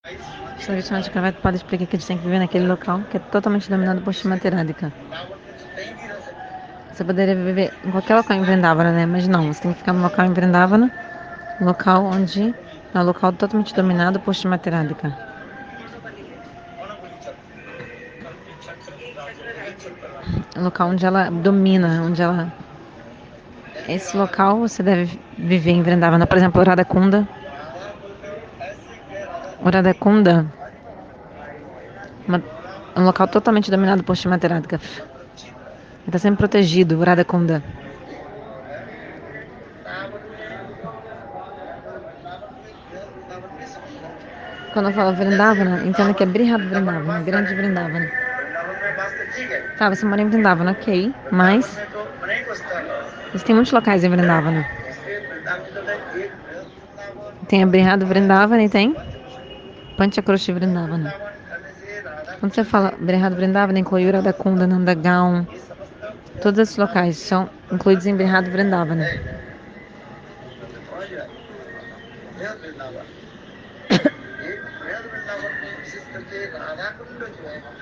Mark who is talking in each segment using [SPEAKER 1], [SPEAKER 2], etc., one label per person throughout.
[SPEAKER 1] Shri Vishwanath Chakravarti pode explicar que eles têm que viver naquele local que é totalmente dominado por Shrimati Radhika. Você poderia viver em qualquer local em Vrindavana, né? Mas não, você tem que ficar no local em Vrindavana, um local onde é um local totalmente dominado por Shrimati Radhika. Um local onde ela domina, onde ela... Esse local você deve viver em Vrindavana. Por exemplo, Radhakunda. Radhakunda é um local totalmente dominado por Shrimati Radhika. Ele está sempre protegido, Radhakunda. Quando eu falo Vrindavana, entenda que é Brihad Vrindavana, grande Vrindavana. Tá, você mora em Vrindavana, ok, mas existem muitos locais em Vrindavana. Tem a Brihad Vrindavana e tem Panchakroshi Vrindavana. Quando você fala Brihad Vrindavana, inclui Radhakunda, Nandagaon. Todos esses locais são incluídos em Brihad Vrindavana.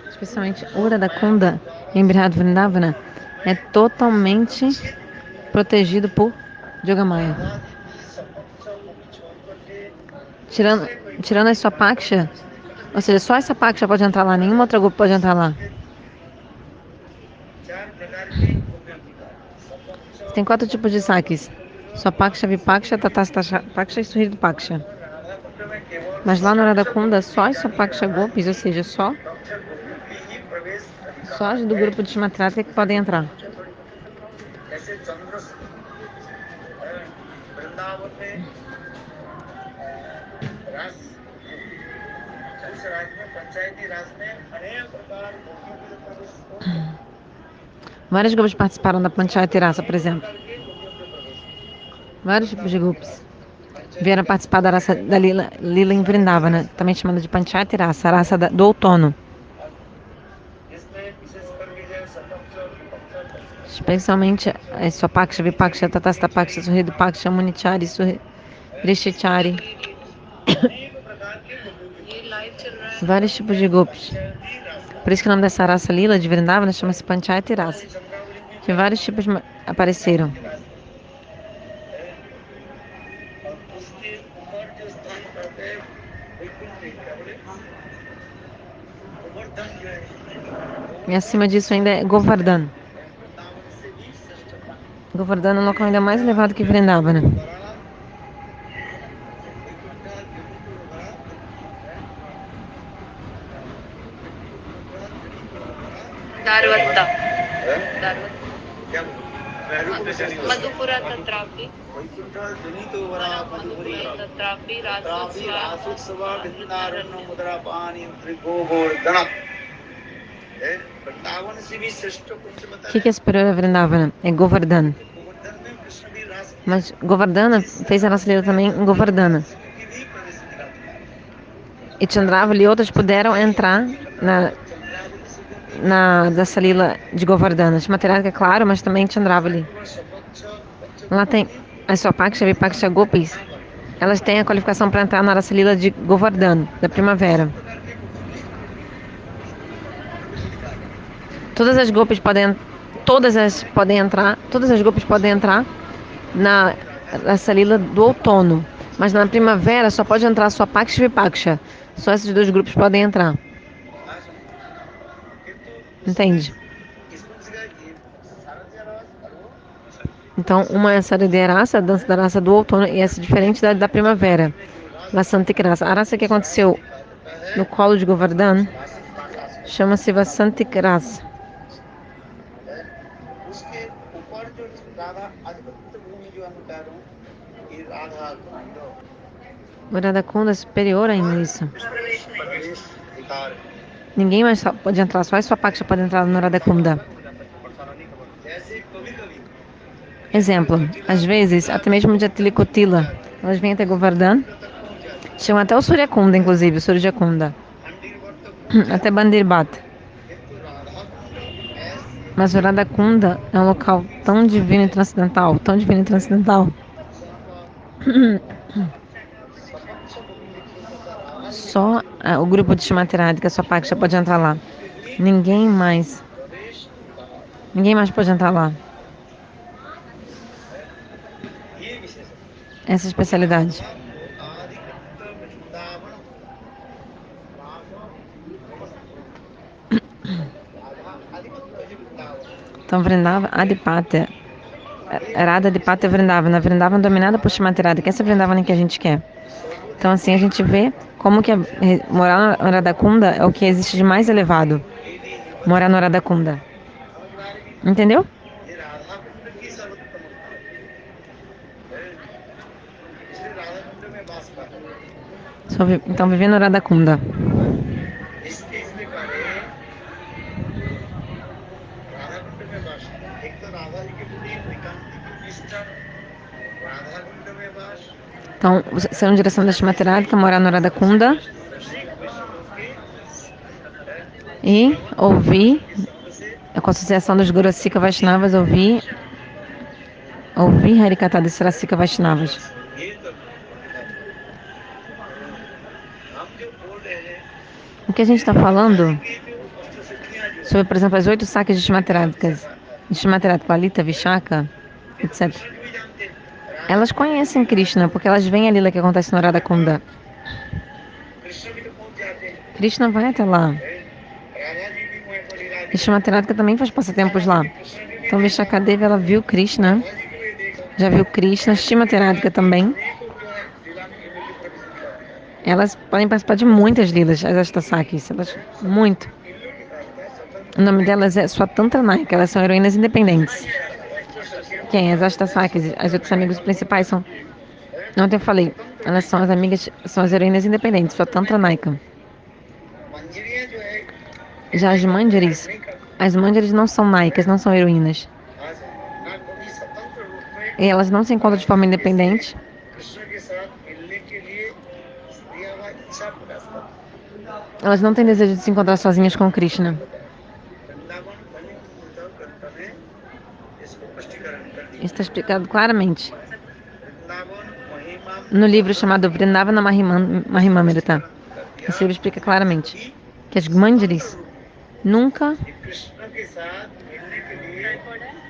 [SPEAKER 1] Especialmente o Radhakunda em Brihad Vrindavana é totalmente protegido por Yogamaya. Tirando a sua Paksha, ou seja, só essa Paksha pode entrar lá, nenhuma outra grupo pode entrar lá. Tem 4 tipos de sakis. Swapaksha, Vipaksha, Tatastha Paksha e Suhrid Paksha. Mas lá no Radhakunda, só as Swapaksha Gopis, ou seja, só as do grupo de Shrimatrata que podem entrar. Vários grupos participaram da Panchayati Rasa, por exemplo. Vários tipos de grupos vieram participar da raça da Lila em Vrindavana, também chamada de Panchayati Rasa, a raça do outono. Especialmente a Swapaksha, Vipaksha, Tatastha Paksha, Suhrid Paksha, Munichari, Rishachari. Vários tipos de grupos. Por isso que o nome dessa raça lila de Vrindavana chama-se Panchayati Rasa. Que vários tipos apareceram. E acima disso ainda é Govardhan. Govardhan é um local ainda mais elevado que Vrindavana.
[SPEAKER 2] Darwata. Madhupura tatrapi. Tatrapi Rasutsava Vrindaranam Mudrapani Trigovardhanam.
[SPEAKER 1] O que é superior a Vrindavana? É Govardhan. Mas Govardhana fez a raça lila também em Govardhana. E Chandravali e outras puderam entrar dessa lila de Govardhana. Shrimatiraka, é claro, mas também Chandravali. Lá tem as Swapaksha, Vipaksha, Gopis. Elas têm a qualificação para entrar na raça lila de Govardhana, da primavera. Todas as gopis podem entrar na raça lila do outono. Mas na primavera só pode entrar só Paksha e Vipaksha. Só esses dois grupos podem entrar. Entende? Então, uma é essa raça, a dança da raça do outono, e essa é diferente da primavera. Vasantik Rasa. A raça que aconteceu no colo de Govardhan chama-se Vasantik Rasa. O Radhakunda é superior ainda isso. Ninguém mais pode entrar, só a Swapaksha pode entrar no Radhakunda. Exemplo, às vezes, até mesmo de Atilikotila, elas vêm até Govardhan, chegam até o Suryakunda, inclusive, o Surjakunda, até Bandirbat. Mas o Radhakunda é um local tão divino e transcendental, tão divino e transcendental, Só o grupo de Shrimati Radhika, sua Paksha pode entrar lá. Ninguém mais pode entrar lá. Essa especialidade. Então, Vrindavan, Adipata, Radha Adipata Vrindavana. Vrindavan dominada por Shrimati Radhika. Essa é a Vrindavana que a gente quer. Então, assim, a gente vê como que morar no Radhakunda é o que existe de mais elevado. Morar no Radhakunda. Entendeu? Então, viver no Radhakunda. Então, ser na direção da Shrimati Radhika, morar no Radhakunda e ouvir, com a associação dos Guru Sika Vaishnavas, ouvir Harikatha dos Sika Vaishnavas. O que a gente está falando sobre, por exemplo, as 8 sakas de Shrimati Radhika, Lalita, Vishaka, etc. Elas conhecem Krishna, porque elas veem a lila que acontece no Radhakunda. Krishna vai até lá. E Shrimati Radhika também faz passatempos lá. Então, Vishaka Devi, ela viu Krishna, já viu Krishna, Shrimati Radhika também. Elas podem participar de muitas lilas, as Ashtasakis, muito. O nome delas é Swatantra Naika, elas são heroínas independentes. Quem? As Ashtasakis, as outros amigos principais são... Ontem eu falei, elas são as heroínas independentes, Swatantra Naika. Já as Manjaris não são Naikas, não são heroínas. E elas não se encontram de forma independente. Elas não têm desejo de se encontrar sozinhas com Krishna. Isso está explicado claramente no livro chamado Vrindavana Mahimamrita. Esse livro explica claramente que as Manjaris nunca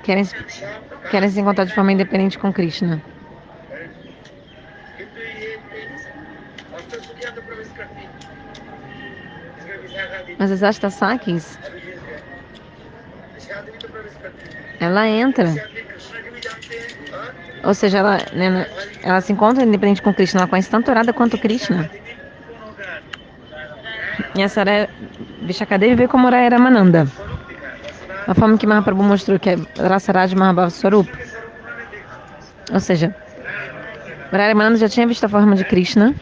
[SPEAKER 1] querem se encontrar de forma independente com Krishna. Mas as Ashtasakis, ela entra, ou seja, ela se encontra independente com Krishna, ela conhece tanto Radha quanto Krishna. E essa Vishakadevi veio como Raya Ramananda. A forma que Mahaprabhu mostrou que é Rasaraj Mahabhava Swarup. Ou seja, Raya Ramananda já tinha visto a forma de Krishna.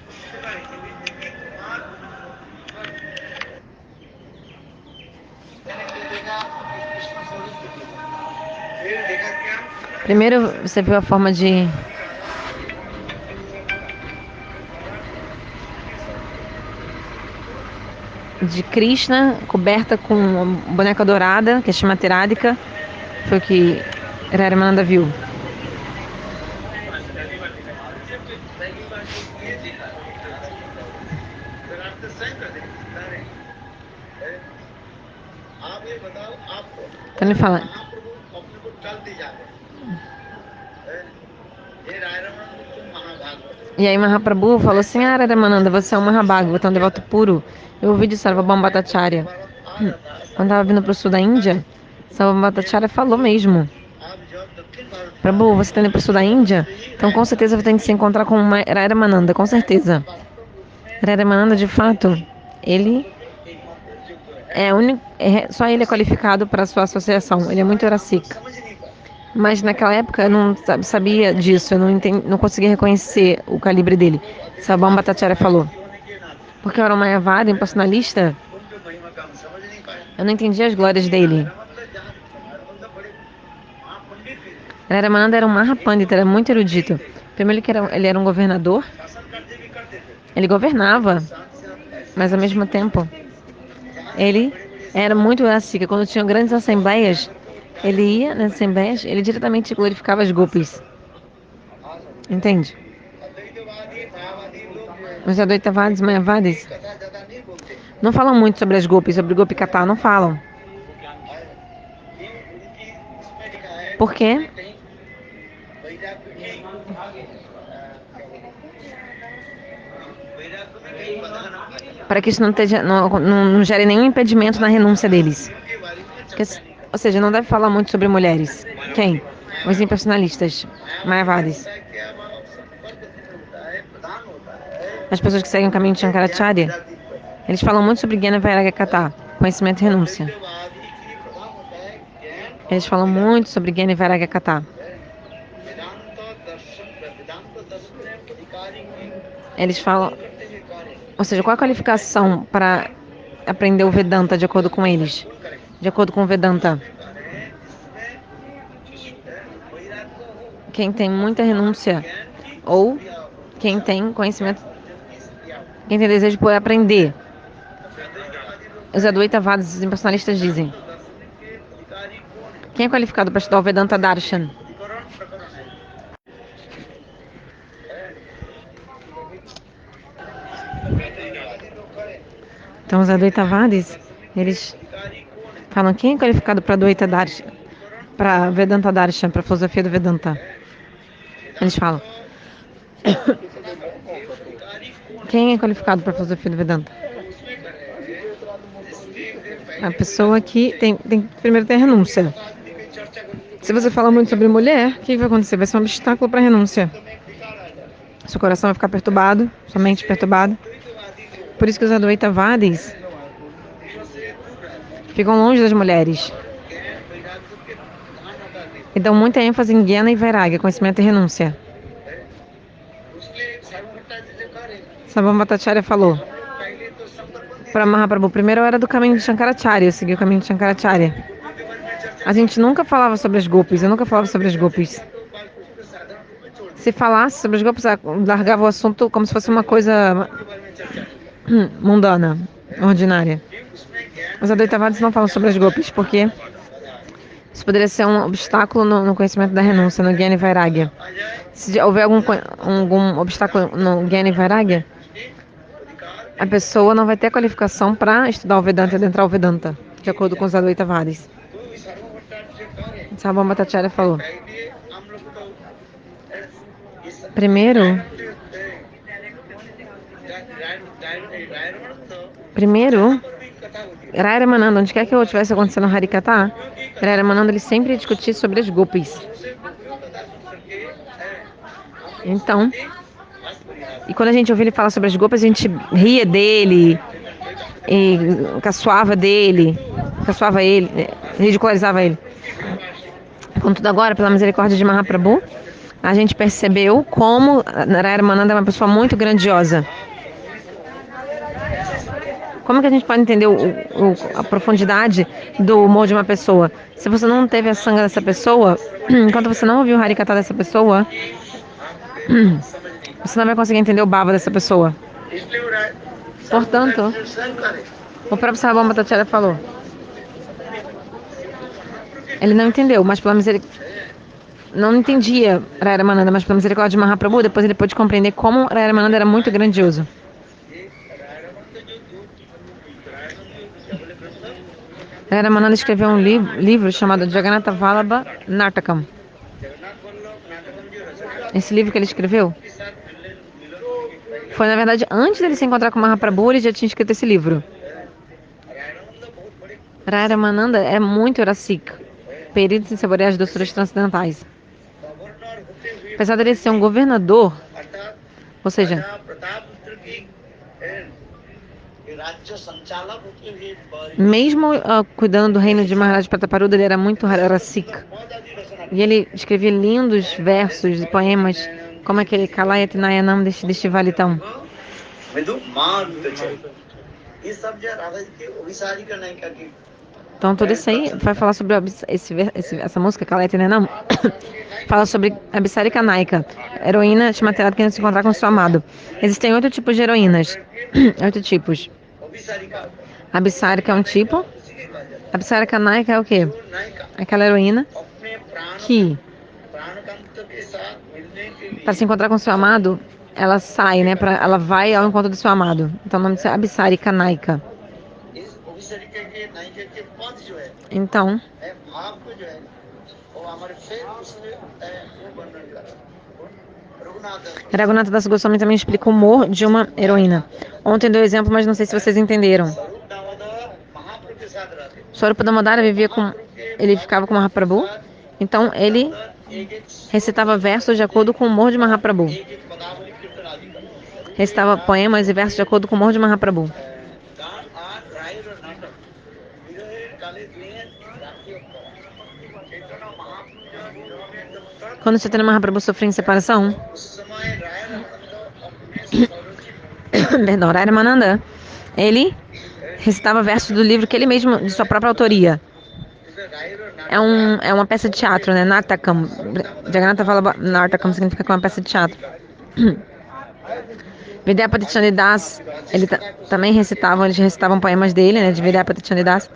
[SPEAKER 1] Primeiro você viu a forma de Krishna coberta com uma boneca dourada, que é Shrimati Radhika. Foi o que Ramananda viu. Então ele fala. E aí Mahaprabhu falou assim: Ramananda, você é um Mahabhagavata, um devoto puro. Eu ouvi de Sarvabhauma Bhattacharya. Quando estava vindo para o sul da Índia, Sarvabhauma Bhattacharya falou mesmo: Prabhu, você está indo para o sul da Índia? Então com certeza você tem que se encontrar com Ramananda, com certeza. Ramananda, de fato, ele é único, só ele é qualificado para a sua associação. Ele é muito Rasika. Mas naquela época eu não sabia disso, eu não conseguia reconhecer o calibre dele. Sarvabhauma Bhattacharya falou. Porque eu era um Mayavada, impersonalista, eu não entendia as glórias dele. Ramananda era um Mahapandita, era muito erudito. Primeiro que ele era um governador, ele governava, mas ao mesmo tempo ele era muito Rasika. Quando tinham grandes assembleias, ele ia nas assembleias, ele diretamente glorificava as gopis. Entende? Os Advaitavadis, Mayavadis não falam muito sobre as Gopis, sobre Gopi Katha, não falam. Por quê? Para que isso não gere nenhum impedimento na renúncia deles. Ou seja, não deve falar muito sobre mulheres. Quem? Os impersonalistas, Mayavadis. As pessoas que seguem o caminho de Shankaracharya, eles falam muito sobre Jnana Vairagya Katha, conhecimento e renúncia. Eles falam muito sobre Jnana Vairagya Katha. Eles falam... Ou seja, qual a qualificação para aprender o Vedanta de acordo com eles? De acordo com o Vedanta. Quem tem muita renúncia ou quem tem conhecimento, quem tem desejo de poder aprender. Os Advaitavadis, os impersonalistas dizem: quem é qualificado para estudar o Vedanta Darshan? Então os Advaitavadis, eles falam: quem é qualificado para Advaita Darshan, para Vedanta Darshan, para a filosofia do Vedanta? Eles falam: quem é qualificado para a filosofia do Vedanta? A pessoa que primeiro tem a renúncia. Se você falar muito sobre mulher, o que vai acontecer? Vai ser um obstáculo para a renúncia. Seu coração vai ficar perturbado, sua mente perturbada. Por isso que os Advaitavadis ficam longe das mulheres. E dão muita ênfase em Jnana e Vairagya, conhecimento e renúncia. Sarvabhauma Bhattacharya falou para Mahaprabhu: primeiro eu era do caminho de Shankaracharya, eu segui o caminho de Shankaracharya. A gente nunca falava sobre as Gopis, eu nunca falava sobre as Gopis. Se falasse sobre as Gopis, largava o assunto como se fosse uma coisa mundana, ordinária. Os Advaitavadis não falam sobre as Gopis, porque isso poderia ser um obstáculo no conhecimento da renúncia, no Jnana e Vairagya. Se houver algum obstáculo no Jnana e Vairagya, a pessoa não vai ter qualificação para estudar o Vedanta e adentrar o Vedanta, de acordo com os Advaitavadis. Sarvabhauma Bhattacharya falou: primeiro, Rai Ramananda, onde quer que eu estivesse acontecendo Harikatha, Rai Ramananda, ele sempre ia discutir sobre as Gopis. Então, e quando a gente ouvia ele falar sobre as Gopis, a gente ria dele, e caçoava ele, ridicularizava ele. Contudo, agora, pela misericórdia de Mahaprabhu, a gente percebeu como Rai Ramananda é uma pessoa muito grandiosa. Como que a gente pode entender a profundidade do humor de uma pessoa? Se você não teve a sanga dessa pessoa, enquanto você não ouviu o Harikatha dessa pessoa, você não vai conseguir entender o bhava dessa pessoa. Portanto, o próprio Sarvabhauma Bhattacharya falou: ele não entendeu, mas pela misericórdia, não entendia Rai Ramananda, mas pela misericórdia de Mahaprabhu, depois ele pôde compreender como Rai Ramananda era muito grandioso. Rai Ramananda escreveu um livro chamado Jagannatha Vallabha Natakam. Esse livro que ele escreveu foi, na verdade, antes dele se encontrar com Mahaprabhu, ele já tinha escrito esse livro. Rai Ramananda é muito Rasik, perito em saborear as doçuras transcendentais. Apesar dele ser um governador, ou seja, mesmo cuidando do reino de Maharaj Prataparuda, ele era muito Rasik. E ele escrevia lindos versos e poemas, como aquele Kalayati Nayanam Deshivalitam. Então tudo isso aí vai falar sobre essa música, Kalayati Nayanam, fala sobre Abhisarika Naika, heroína chamaterada que não se encontrar com seu amado. Existem 8 tipos de heroínas. 8 tipos. Abhisarika é um tipo. Abhisarika Naika é o quê? Aquela heroína que, para se encontrar com seu amado, ela sai, né? Ela vai ao encontro do seu amado. Então o nome disso é Abhisari Kanaika. Então, Raghunatha Das Goswami também explica o humor de uma heroína. Ontem deu exemplo, mas não sei se vocês entenderam. Swarupa Damodara ele ficava com Mahaprabhu, então ele recitava versos de acordo com o humor de Mahaprabhu. Recitava poemas e versos de acordo com o humor de Mahaprabhu. Quando Chaitanya Mahaprabhu sofreu em separação, perdão, Ramananda, ele recitava versos do livro que ele mesmo, de sua própria autoria. É uma peça de teatro, né? Natakam. Jagannatha fala Natakam significa que é uma peça de teatro. Vidyapati Chandidas, eles recitavam poemas dele, né? De Vidyapati Chandidas.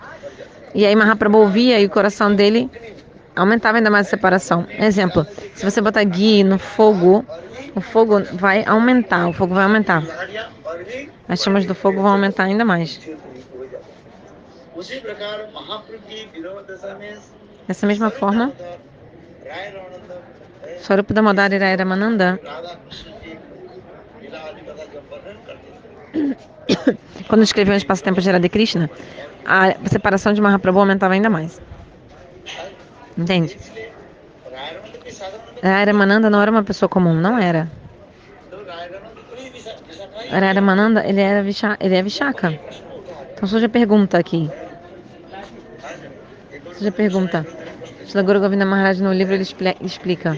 [SPEAKER 1] E aí Mahaprabhu ouvia e o coração dele aumentava ainda mais a separação. Exemplo, se você botar ghee no fogo, o fogo vai aumentar, As chamas do fogo vão aumentar ainda mais. Dessa mesma forma, Swarupa Damodara e Rai Ramananda, quando escreviam os passatempos de Radha Krishna, a separação de Mahaprabhu aumentava ainda mais. Entende? Rai Ramananda não era uma pessoa comum, não era. Rai Ramananda, ele é Vishaka. Então surge a pergunta aqui. Shri Guru Govinda Maharaj no livro ele explica.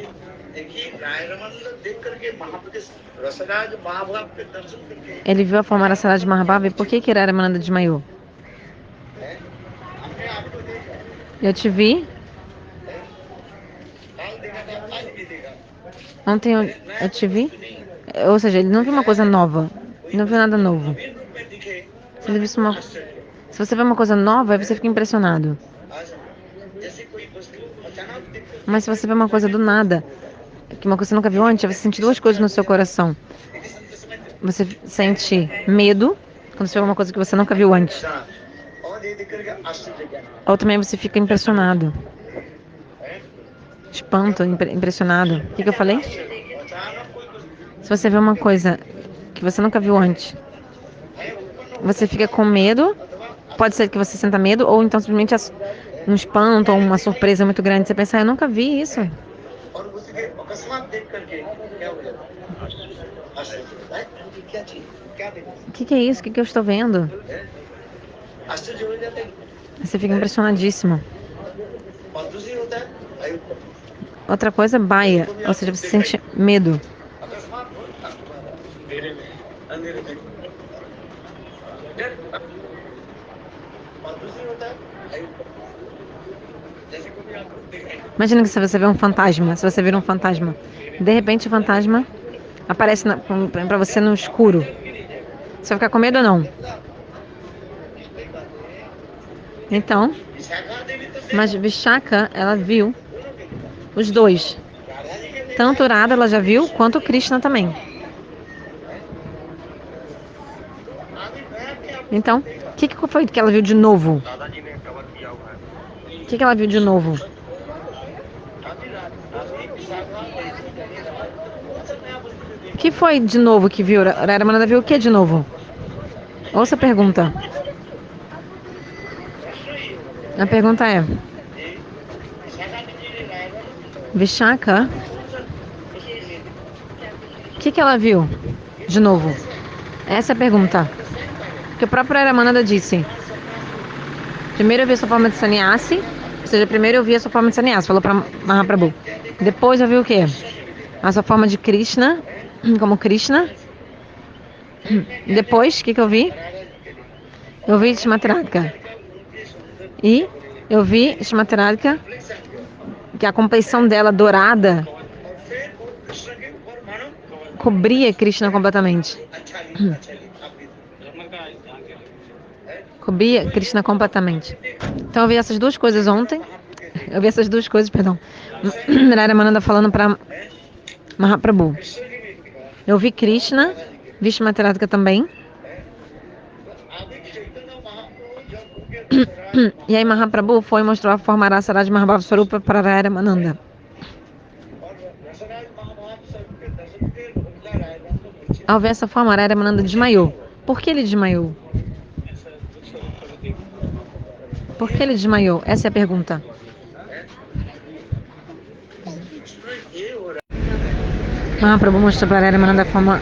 [SPEAKER 1] Ele viu a forma Rasaraj Mahabhava e por que Rai Ramananda desmaiou? Eu te vi. Ontem eu te vi. Ou seja, ele não viu uma coisa nova. Ele não viu nada novo. Se você vê uma coisa nova, aí você fica impressionado. Mas se você vê uma coisa do nada, que uma coisa que você nunca viu antes, você sente duas coisas no seu coração. Você sente medo, quando você vê uma coisa que você nunca viu antes. Ou também você fica impressionado. Espanto, impressionado. O que eu falei? Se você vê uma coisa que você nunca viu antes, você fica com medo. Pode ser que você sinta medo, ou então simplesmente um espanto ou uma surpresa muito grande. Você pensa, eu nunca vi isso. O que é isso? O que eu estou vendo? Você fica impressionadíssimo. Outra coisa, baia, ou seja, você sente medo. Imagina que se você vê um fantasma, se você vir um fantasma, de repente o fantasma aparece pra você no escuro. Você vai ficar com medo ou não? Então, mas Vishaka, ela viu os dois. Tanto Radha ela já viu, quanto Krishna também. Então, o que foi que ela viu de novo? O que ela viu de novo? O que foi de novo que viu? Rai Ramananda viu o que de novo? Ouça a pergunta. A pergunta é: Vishaka, o que ela viu de novo? Essa é a pergunta. Que o próprio Rai Ramananda disse. Primeiro eu vi a sua forma de sannyasi, ou seja, primeiro eu vi a sua forma de sannyasi, falou para Mahaprabhu. Depois eu vi o quê? A sua forma de Krishna, como Krishna. Depois, o que eu vi? Eu vi Shrimati Radhika. E eu vi Shrimati Radhika, que a compleição dela dourada cobria Krishna completamente. Cobria Krishna completamente. Então eu vi essas duas coisas ontem. Rai Ramananda falando para Mahaprabhu. Eu vi Krishna, Vishnu Materática também. E aí Mahaprabhu foi e mostrou a forma Rasaraj Mahabhava Swarupa para Ramananda. Ao ver essa forma, Ramananda desmaiou. Por que ele desmaiou? Por que ele desmaiou? Essa é a pergunta. Mahaprabhu mostrou para Ramananda a forma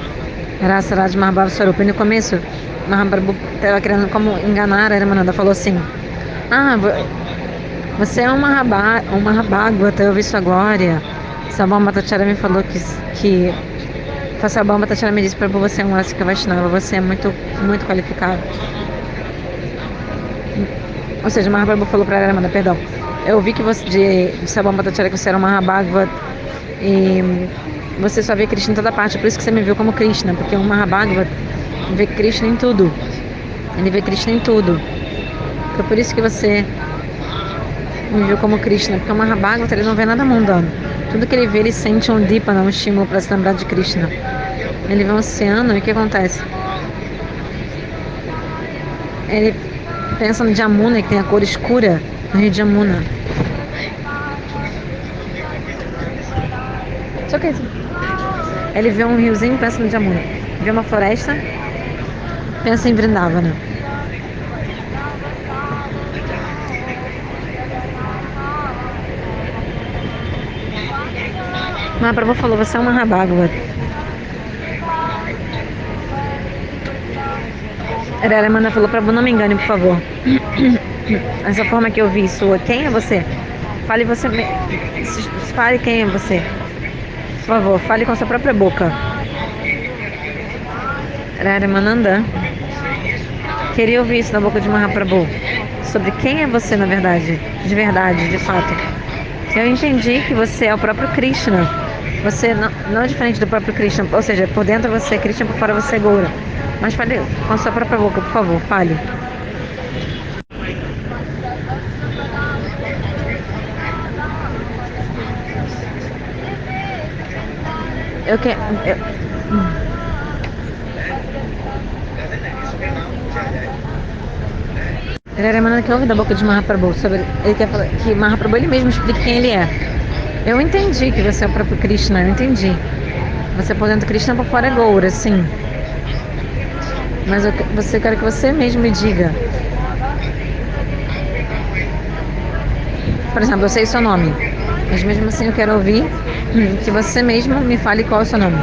[SPEAKER 1] Rasaraj Mahabhava Swarupa. E no começo, Mahaprabhu estava querendo como enganar Ramananda. Falou assim: você é um Mahabhagavata, eu vi sua glória. Sabam Bhattacharya me falou que Sabam Bhattacharya me disse para você é um Asika Vaishnava, você é muito, muito qualificado. Ou seja, Mahaprabhu falou para Ramananda, perdão, eu vi que você, de Sabam Bhattacharya, que você era um Mahabhagavata e você só vê Krishna em toda parte, por isso que você me viu como Krishna, porque um Mahabhagavata vê Krishna em tudo. Ele vê Krishna em tudo. Foi por isso que você me viu como Krishna, porque o Mahabhagavata ele não vê nada mundano. Tudo que ele vê, ele sente um dipana, um estímulo para se lembrar de Krishna. Ele vê um oceano e o que acontece? Ele pensa no Jamuna, que tem a cor escura, no rio de Jamuna. Só que ele vê um riozinho e pensa no Jamuna. Vê uma floresta, pensa em Vrindavana. Mahaprabhu falou, você é um Mahabhagavata. Raramana falou, Prabhu, não me engane, por favor. Essa forma que eu vi sua, quem é você? Fale você, fale quem é você. Por favor, fale com a sua própria boca. Raramananda queria ouvir isso da boca de Mahaprabhu. Sobre quem é você, na verdade. De verdade, de fato. Eu entendi que você é o próprio Krishna. Você não é diferente do próprio Krishna. Ou seja, por dentro você é Krishna, por fora você é Goura. Mas fale com a sua própria boca, por favor, fale. Eu quero... Raramana quer ouvir da boca de Mahaprabhu sobre... Ele quer falar que Mahaprabhu ele mesmo explique quem ele é. Eu entendi que você é o próprio Krishna, eu entendi. Você por dentro Krishna, por fora é Goura, sim. Mas você quer que você mesmo me diga. Por exemplo, eu sei o seu nome. Mas mesmo assim eu quero ouvir que você mesmo me fale qual é o seu nome.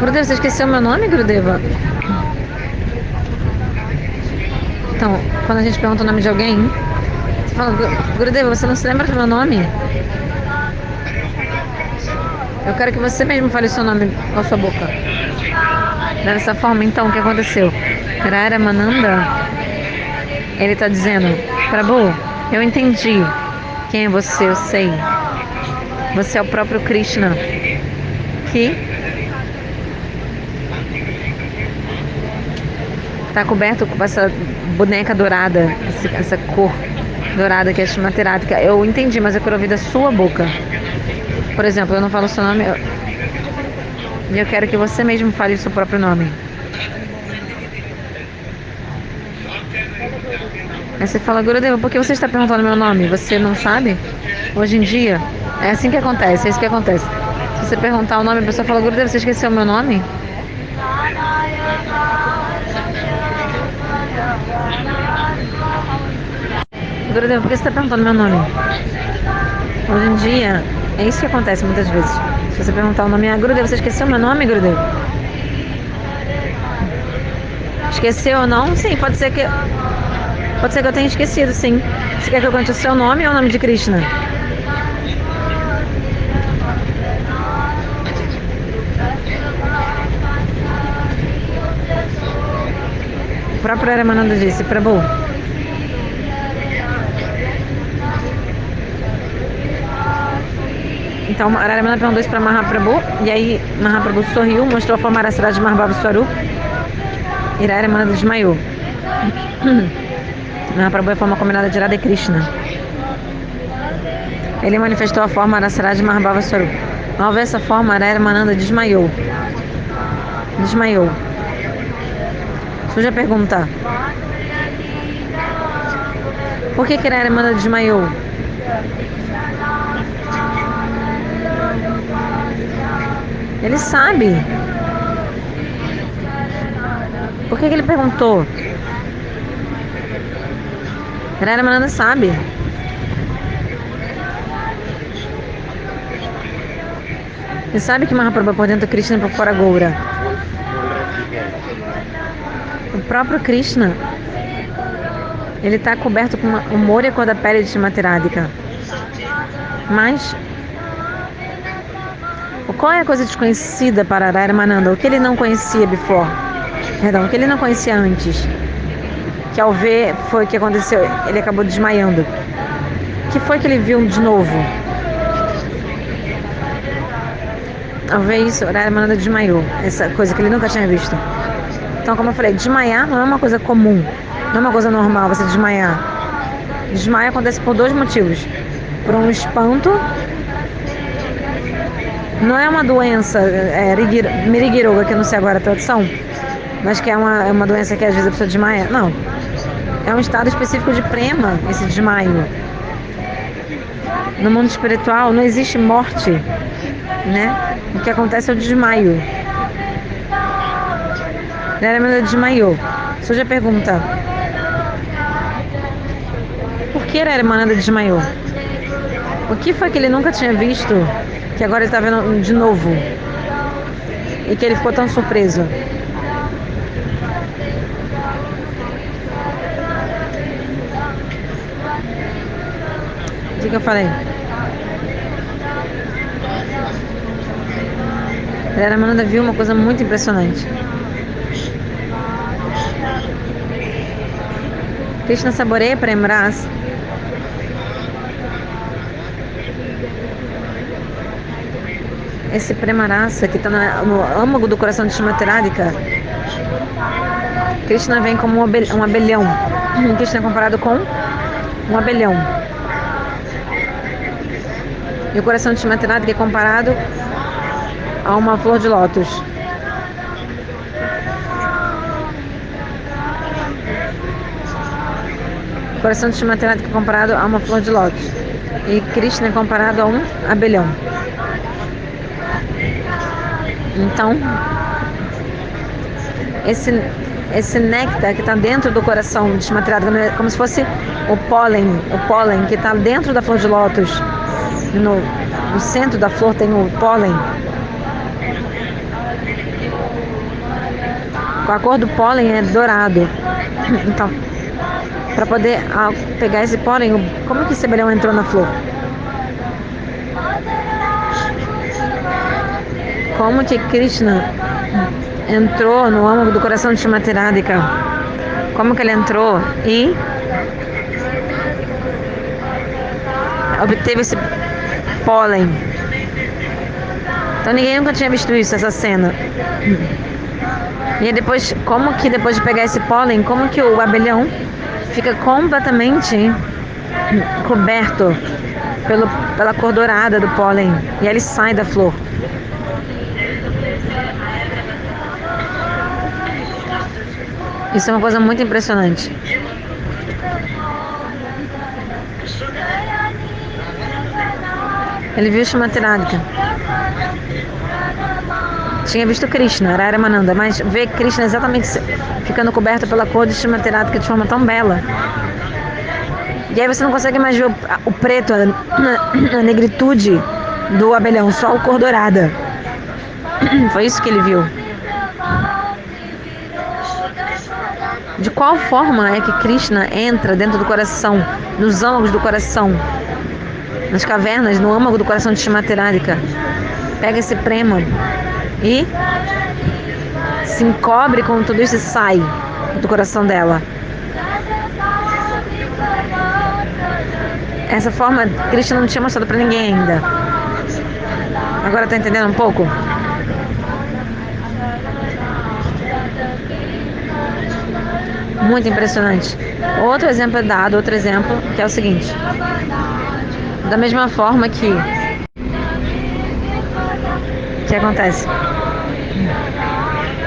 [SPEAKER 1] Gurudeva, você esqueceu o meu nome, Gurudeva? Então, quando a gente pergunta o nome de alguém, você fala, Gurudeva, você não se lembra do meu nome? Eu quero que você mesmo fale o seu nome com a sua boca. Dessa forma, então, o que aconteceu? Raramananda, ele está dizendo, Prabhu, eu entendi quem é você, eu sei. Você é o próprio Krishna, que está coberto com essa boneca dourada, essa cor dourada que é Shrimaterática. Eu entendi, mas eu quero ouvir da sua boca. Por exemplo, eu não falo o seu nome, e eu quero que você mesmo fale o seu próprio nome. Aí você fala, Gurudeva, por que você está perguntando meu nome? Você não sabe? Hoje em dia, é assim que acontece, é isso que acontece. Se você perguntar o nome, a pessoa fala, Gurudeva, você esqueceu o meu nome? Gurudeva, por que você está perguntando meu nome? Hoje em dia, é isso que acontece muitas vezes. Se você perguntar o nome, Gurudeva, você esqueceu meu nome, Gurudeva? Esqueceu ou não? Sim, pode ser que eu tenha esquecido, sim. Você quer que eu conte o seu nome ou o nome de Krishna? O próprio Ramananda disse, Prabhu, então Raramana perguntou isso para Mahaprabhu, e aí Mahaprabhu sorriu, mostrou a forma da cidade de Mahabhava Swarupa, e Raramana desmaiou. Mahaprabhu é a forma combinada de Radha e Krishna. Ele manifestou a forma da cidade de Mahabhava Swarupa. Ao ver essa forma, Ramananda desmaiou. Desmaiou. Suja pergunta. Por que Raramana desmaiou? Ele sabe. Por que ele perguntou? Raramana sabe. Ele sabe que Mahaprabhu é por dentro Krishna e por fora Goura. O próprio Krishna, ele está coberto com o Moria cor da pele de Srimati Radhika. Mas qual é a coisa desconhecida para Ramananda? O que ele não conhecia before? Perdão, o que ele não conhecia antes? Que ao ver foi o que aconteceu, ele acabou desmaiando. O que foi que ele viu de novo? Ao ver isso, Ramananda desmaiou. Essa coisa que ele nunca tinha visto. Então, como eu falei, desmaiar não é uma coisa comum. Não é uma coisa normal você desmaiar. Desmaio acontece por dois motivos. Por um espanto. Não é uma doença, Mirigiroga, que eu não sei agora a tradução, mas que é uma doença que às vezes a pessoa desmaia. Não. É um estado específico de prema, esse desmaio. No mundo espiritual não existe morte, né? O que acontece é o desmaio. Raramana desmaiou. Suja pergunta. Por que Raramana desmaiou? O que foi que ele nunca tinha visto, que agora ele está vendo de novo? E que ele ficou tão surpreso? O que eu falei? Raramana viu uma coisa muito impressionante. Krishna saboreia Prem Ras. Esse Prema Rasa que está no âmago do coração de Srimati Radhika. Krishna vem como um abelhão. Krishna é comparado com um abelhão. E o coração de Srimati Radhika é comparado a uma flor de lótus. O coração de Srimati Radhika é comparado a uma flor de lótus. E Krishna é comparado a um abelhão. Então, esse néctar que está dentro do coração de Srimati Radhika, é como se fosse o pólen que está dentro da flor de lótus. No centro da flor tem o pólen. A cor do pólen é dourado. Então, para poder pegar esse pólen, como que esse abelhão entrou na flor? Como que Krishna entrou no âmago do coração de Srimati Radhika? Como que ele entrou e obteve esse pólen? Então ninguém nunca tinha visto isso, essa cena. E aí depois, como que depois de pegar esse pólen, como que o abelhão fica completamente coberto pela cor dourada do pólen, e aí ele sai da flor. Isso é uma coisa muito impressionante. Ele viu Srimati Radhika. Tinha visto Krishna, Ramananda, mas ver Krishna exatamente ficando coberto pela cor de Srimati Radhika de forma tão bela. E aí você não consegue mais ver o preto, a negritude do abelhão, só a cor dourada. Foi isso que ele viu. De qual forma é que Krishna entra dentro do coração, nos âmagos do coração, nas cavernas, no âmago do coração de Srimati Radhika? Pega esse prema e se encobre com tudo isso e sai do coração dela. Essa forma Krishna não tinha mostrado pra ninguém ainda. Agora tá entendendo um pouco? Muito impressionante. Outro exemplo é dado, que é o seguinte. Da mesma forma que acontece?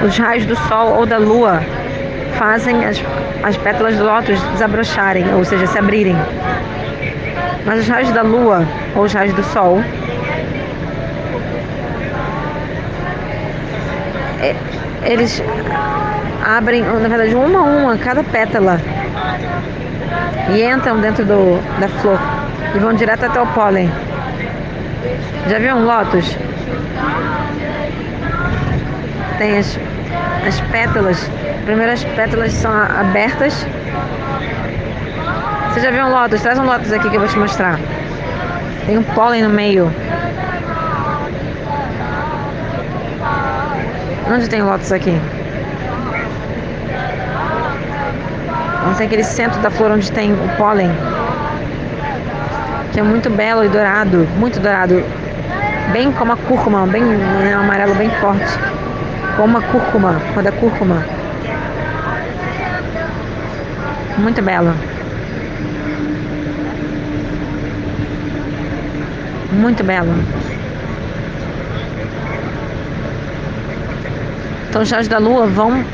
[SPEAKER 1] Os raios do sol ou da lua fazem as pétalas do lótus desabrocharem, ou seja, se abrirem. Mas os raios da lua ou os raios do sol eles abrem, na verdade, uma a uma cada pétala e entram dentro da flor e vão direto até o pólen. Já viu um lótus? Tem as pétalas. Primeiro as pétalas são abertas. Você já viu um lótus? Traz um lótus aqui que eu vou te mostrar. Tem um pólen no meio. Onde tem lótus aqui? Não tem aquele centro da flor onde tem o pólen, que é muito belo e dourado, muito dourado, bem como a cúrcuma, bem, né, um amarelo bem forte, como a cúrcuma, cor da cúrcuma. Muito belo. Muito belo. Então os raios da lua vão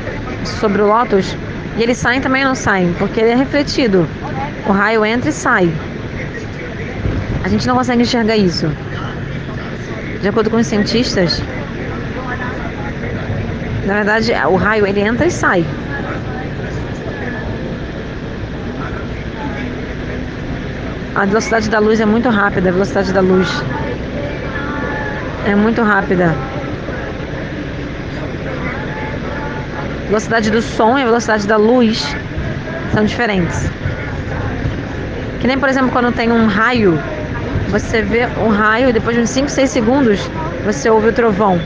[SPEAKER 1] sobre o lótus e eles saem também ou não saem, porque ele é refletido. O raio entra e sai. A gente não consegue enxergar isso. De acordo com os cientistas, na verdade, o raio ele entra e sai. A velocidade da luz é muito rápida. A velocidade da luz é muito rápida. A velocidade do som e a velocidade da luz são diferentes. Que nem, por exemplo, quando tem um raio, você vê um raio e depois de uns 5, 6 segundos você ouve o trovão.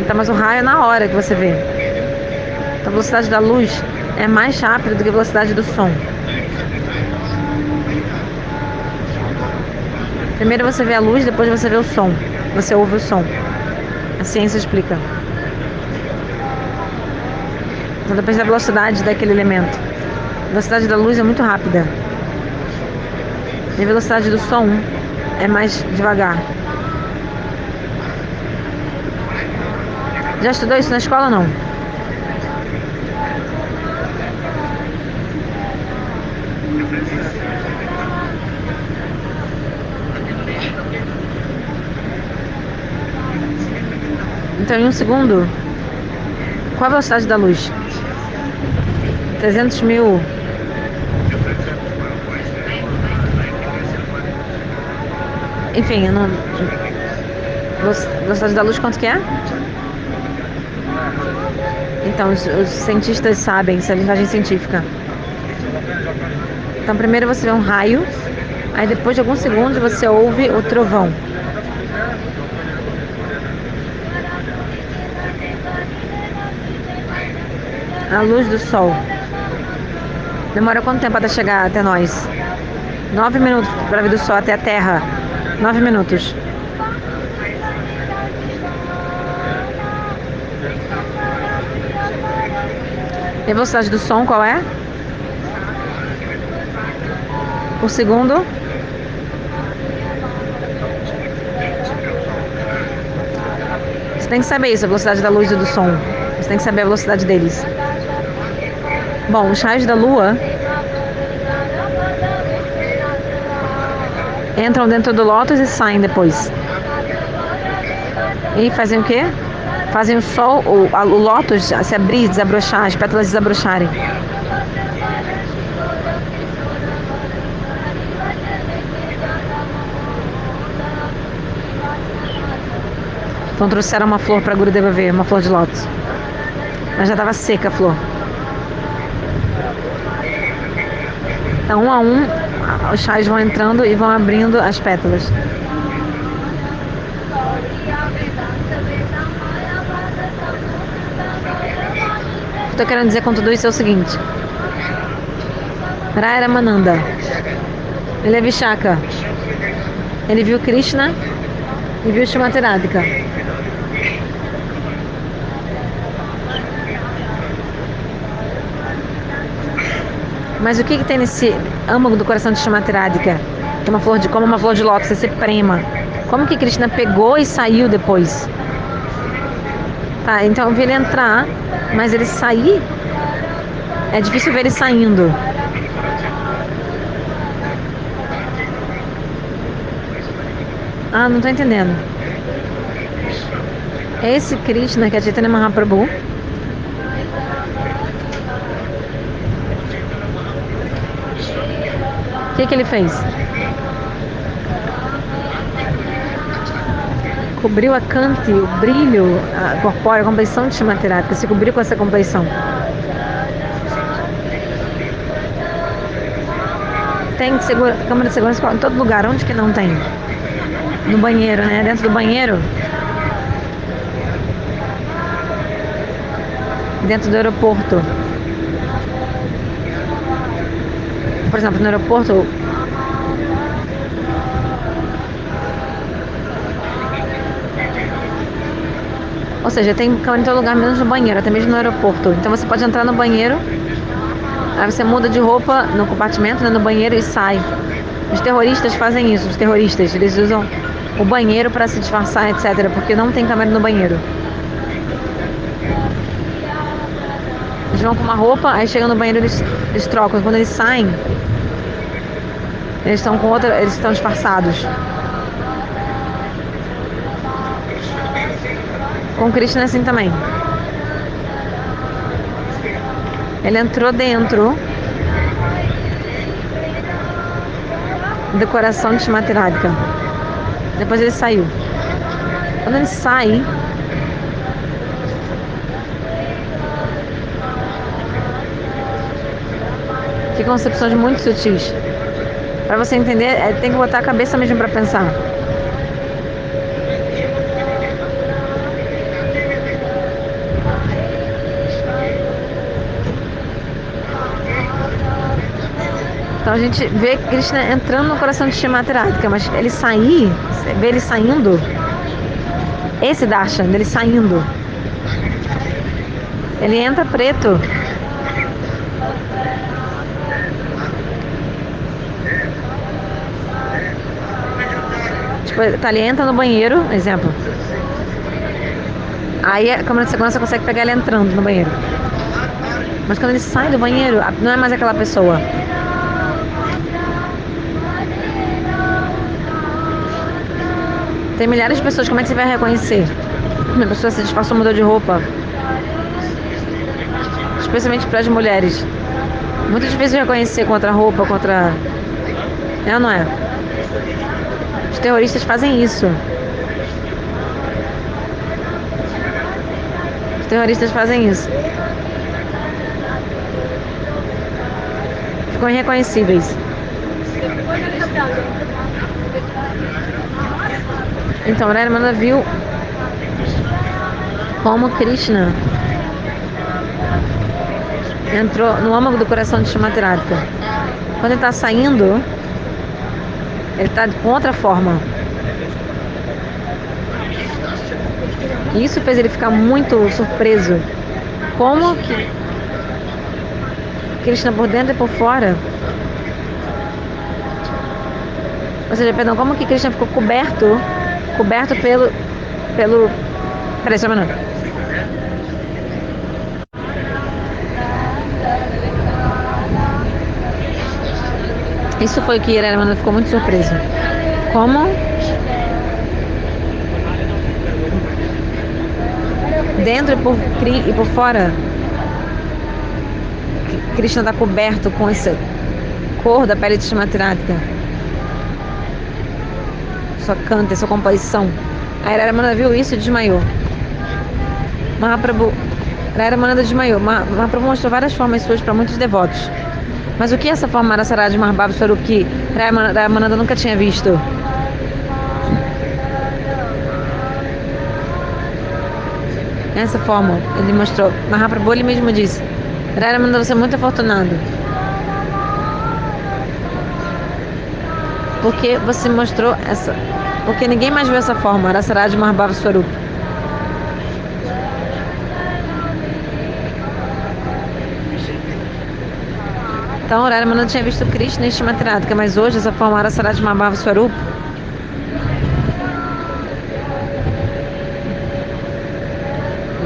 [SPEAKER 1] Então, mas o raio é na hora que você vê. Então, a velocidade da luz é mais rápida do que a velocidade do som. Primeiro você vê a luz, depois você vê o som. Você ouve o som. A ciência explica. Então depende da velocidade daquele elemento. A velocidade da luz é muito rápida. E a velocidade do som é mais devagar. Já estudou isso na escola ou não? Então em um segundo, qual a velocidade da luz? 300 mil. Enfim, eu não... Velocidade da luz quanto que é? Então, os cientistas sabem, isso é linguagem científica. Então, primeiro você vê um raio, aí depois de alguns segundos você ouve o trovão. A luz do sol. Demora quanto tempo até chegar até nós? 9 minutos para vir do sol até a Terra. 9 minutos. E a velocidade do som qual é? Por segundo? Você tem que saber isso, a velocidade da luz e do som. Você tem que saber a velocidade deles. Bom, os raios da lua entram dentro do lótus e saem depois. E fazem o quê? Fazem o sol, o lótus se abrir, desabrochar, as pétalas desabrocharem. Então trouxeram uma flor para Gurudeva ver, uma flor de lótus. Mas já estava seca a flor. Então, um a um, os raios vão entrando e vão abrindo as pétalas. O que estou querendo dizer com tudo isso é o seguinte. Raya Ramananda, ele é Vishaka. Ele viu Krishna e viu Srimati Radhika. Mas o que tem nesse âmago do coração de Srimati Radhika? Que é uma flor de, como uma flor de lótus, esse prema. Como que Krishna pegou e saiu depois? Tá, então eu vi ele entrar, mas ele sair, é difícil ver ele saindo. Ah, não tô entendendo. É esse Krishna que é Chaitanya Mahaprabhu? O que ele fez? Cobriu a Kanti, o brilho, a corpórea, a compleição de Shimaterata, se cobriu com essa compleição. Tem câmera de segurança em todo lugar, onde que não tem? No banheiro, né? Dentro do banheiro? Dentro do aeroporto. Por exemplo, no aeroporto. Ou seja, tem câmera em todo lugar, menos no banheiro, até mesmo no aeroporto. Então você pode entrar no banheiro, aí você muda de roupa no compartimento, né, no banheiro e sai. Os terroristas fazem isso, os terroristas. Eles usam o banheiro para se disfarçar, etc. Porque não tem câmera no banheiro. Eles vão com uma roupa, aí chegam no banheiro eles trocam. Quando eles saem, eles estão com outra, eles estão disfarçados. Com Krishna é assim também. Ele entrou dentro do coração de Shrimati Radhika. Depois ele saiu. Quando ele sai, ficam concepções muito sutis. Para você entender, tem que botar a cabeça mesmo para pensar. Então a gente vê Krishna entrando no coração de Shrimati Radhika, mas ele sair, vê ele saindo, esse darshan, ele saindo, ele entra preto. Tipo, tá, ele entra no banheiro, exemplo. Aí a câmera de segurança consegue pegar ele entrando no banheiro. Mas quando ele sai do banheiro, não é mais aquela pessoa. Tem milhares de pessoas, como é que você vai reconhecer? Uma pessoa se disfarçou, mudou de roupa. Especialmente para as mulheres. Muito difícil de reconhecer contra roupa, contra... É ou não é? Os terroristas fazem isso. Os terroristas fazem isso. Ficam irreconhecíveis. Então, Radharani viu como Krishna entrou no âmago do coração de Shrimati Radhika. Quando ele está saindo, ele está com outra forma. E isso fez ele ficar muito surpreso. Como que Krishna por dentro e por fora... Ou seja, perdão, como que Krishna ficou coberto pelo... Peraí, só um minuto. Isso foi o que Radharani ficou muito surpreso. Como dentro e por fora Krishna está coberto com essa cor da pele de Shrimati Radhika. Sua canta, sua composição. Aí Radharani viu isso e desmaiou. Radharani desmaiou. Mahaprabhu mostrou várias formas suas para muitos devotos. Mas o que é essa forma Rasarada de Maharbhava Swarup que Radharani nunca tinha visto? Essa forma, ele mostrou. Mahaprabhu ele mesmo disse: Radharani, você é muito afortunado. Porque você mostrou essa. Porque ninguém mais viu essa forma, Rasarada de Maharbhava Swarup. Então, Radharani não tinha visto Krishna e Shrimati Radhika, mas hoje essa forma Rasarada de Maharbhava Swarup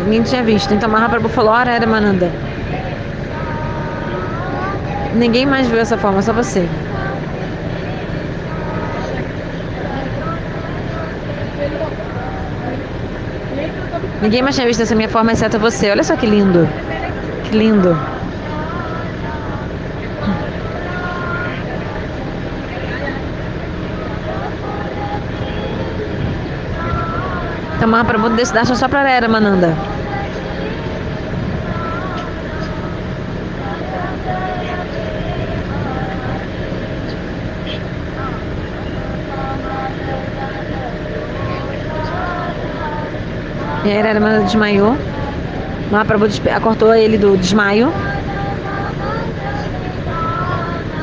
[SPEAKER 1] Ninguém tinha visto. Então Mahaprabhu falou, ora era Mananda. Ninguém mais viu essa forma, só você. Ninguém mais tinha visto essa minha forma, exceto você. Olha só que lindo. Que lindo. Então Mahaprabhu desse darshan só pra Era Mananda. E aí Era Mananda desmaiou. Mahaprabhu acordou ele do desmaio.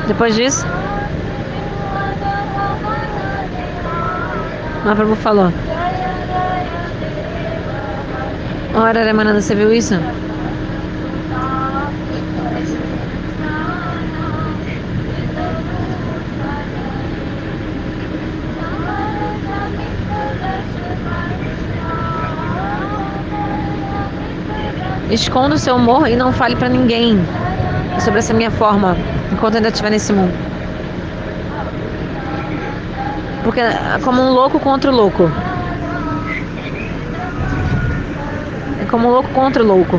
[SPEAKER 1] Depois disso, Mahaprabhu falou, ora Era Mananda, você viu isso? Esconda o seu humor e não fale pra ninguém sobre essa minha forma, enquanto ainda estiver nesse mundo. Porque é como um louco contra o louco. É como um louco contra o louco.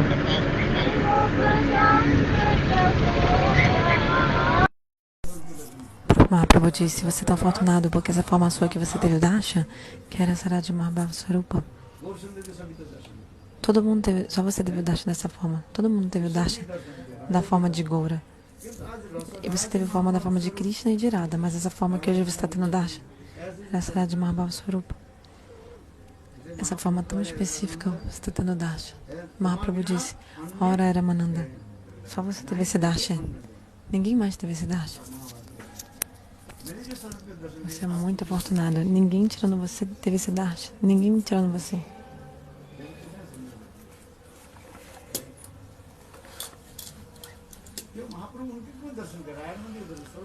[SPEAKER 1] Mahaprabhu disse, você é tão afortunado porque essa forma sua que você teve o darshan, que era Sarada Mahabhava Swarupa. Todo mundo teve, só você teve o darshan dessa forma. Todo mundo teve o darshan da forma de Goura. E você teve a forma da forma de Krishna e de Radha, mas essa forma que hoje você está tendo darshan era Sarada Mahabhava Swarupa. Essa forma tão específica você está tendo darshan. Mahaprabhu disse, ora era Mananda. Só você teve esse darshan. Ninguém mais teve esse darshan. Você é muito afortunado. Ninguém tirando você teve esse darshan. Ninguém tirando você.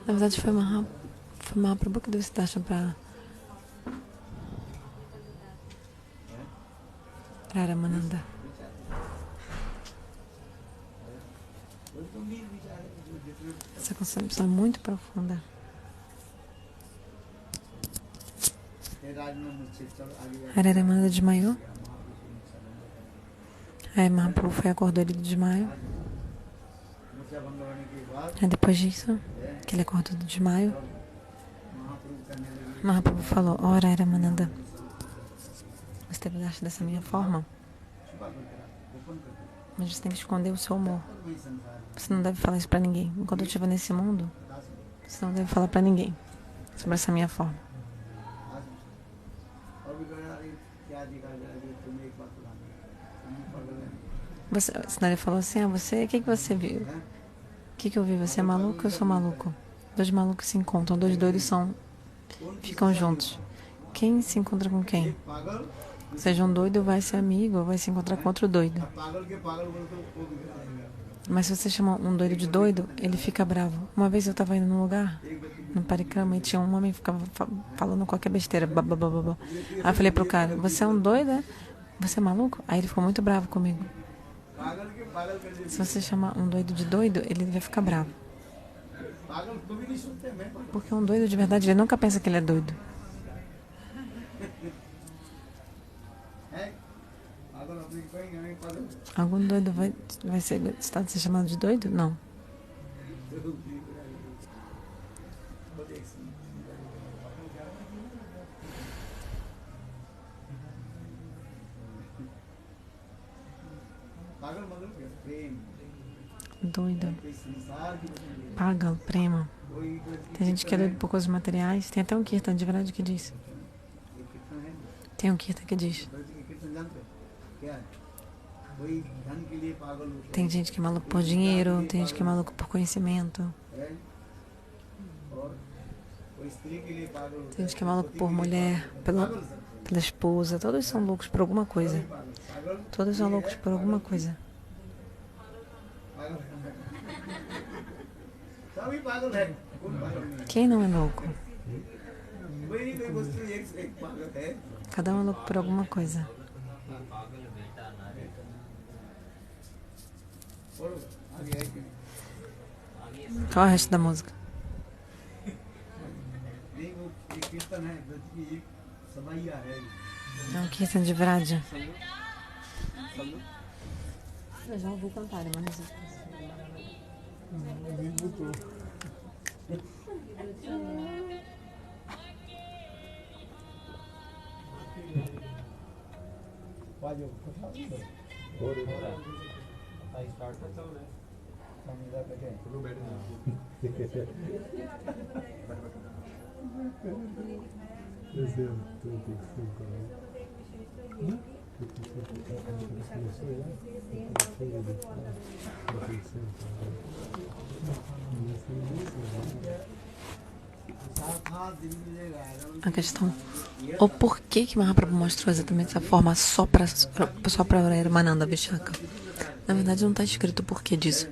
[SPEAKER 1] Na verdade foi Mahaprabhu que deu esse darshan para Ramananda. Essa concepção é muito profunda. Aí Ramananda desmaiou. Aí Mahaprabhu acordou ele do desmaio. Aí depois disso, que ele acordou do desmaio, Mahaprabhu falou, ora Ramananda, você teve o darshan dessa minha forma, mas você tem que esconder o seu humor. Você não deve falar isso pra ninguém. Enquanto eu estiver nesse mundo, você não deve falar pra ninguém sobre essa minha forma. Senão ele falou assim, você, o que você viu? O que eu vi? Você é maluco? Eu sou maluco. Dois malucos se encontram, dois doidos ficam juntos. Quem se encontra com quem? Seja um doido, vai ser amigo, ou vai se encontrar com outro doido. Mas se você chama um doido de doido, ele fica bravo. Uma vez eu estava indo num lugar, no Parikrama, e tinha um homem que ficava falando qualquer besteira. Aí eu falei pro cara, você é um doido, é? Você é maluco? Aí ele ficou muito bravo comigo. Se você chamar um doido de doido, ele vai ficar bravo. Porque um doido de verdade, ele nunca pensa que ele é doido. Algum doido vai ser chamado de doido? Não. Doida. Paga, prema. Tem gente que é doido por coisas materiais. Tem até um kirtan de verdade que diz. Tem um kirtan que diz. Tem gente que é maluco por dinheiro, tem gente que é maluco por conhecimento. Tem gente que é maluco por mulher, pela esposa. Todos são loucos por alguma coisa. Todos são loucos por alguma coisa. Quem não é louco? Cada um é louco por alguma coisa. Qual é o resto da música? É um Kirtan de Vraja. Eu já ouvi cantar, mas a questão, o porquê que Mahaprabhu mostrou exatamente essa forma só para Ramananda Vishaka. Na verdade não está escrito o porquê disso,